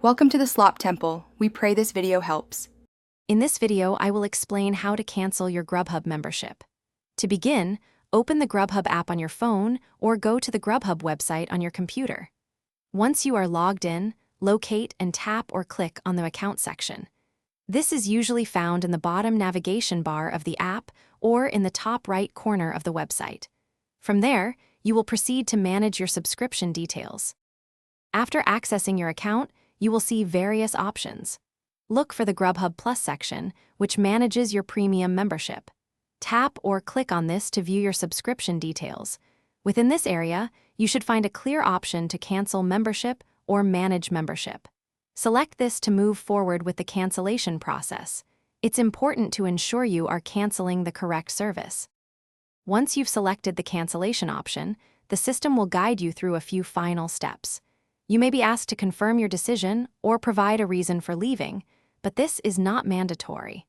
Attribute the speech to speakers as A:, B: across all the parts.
A: Welcome to the Slop Temple. We pray this video helps.
B: In this video, I will explain how to cancel your GrubHub membership. To begin, open the GrubHub app on your phone or go to the GrubHub website on your computer. Once you are logged in, locate and tap or click on the Account section. This is usually found in the bottom navigation bar of the app or in the top right corner of the website. From there, you will proceed to manage your subscription details. After accessing your account, you will see various options. Look for the GrubHub Plus section, which manages your premium membership. Tap or click on this to view your subscription details. Within this area, you should find a clear option to cancel membership or manage membership. Select this to move forward with the cancellation process. It's important to ensure you are canceling the correct service. Once you've selected the cancellation option, the system will guide you through a few final steps. You may be asked to confirm your decision or provide a reason for leaving, but this is not mandatory.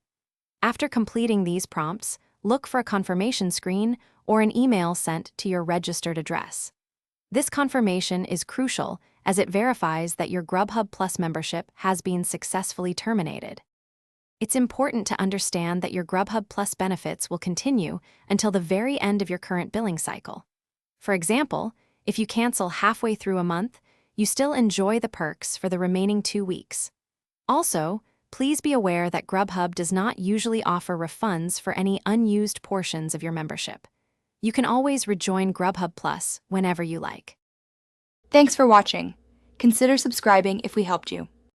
B: After completing these prompts, look for a confirmation screen or an email sent to your registered address. This confirmation is crucial as it verifies that your GrubHub Plus membership has been successfully terminated. It's important to understand that your GrubHub Plus benefits will continue until the very end of your current billing cycle. For example, if you cancel halfway through a month, you still enjoy the perks for the remaining 2 weeks. Also, please be aware that GrubHub does not usually offer refunds for any unused portions of your membership. You can always rejoin GrubHub Plus whenever you like.
A: Thanks for watching. Consider subscribing if we helped you.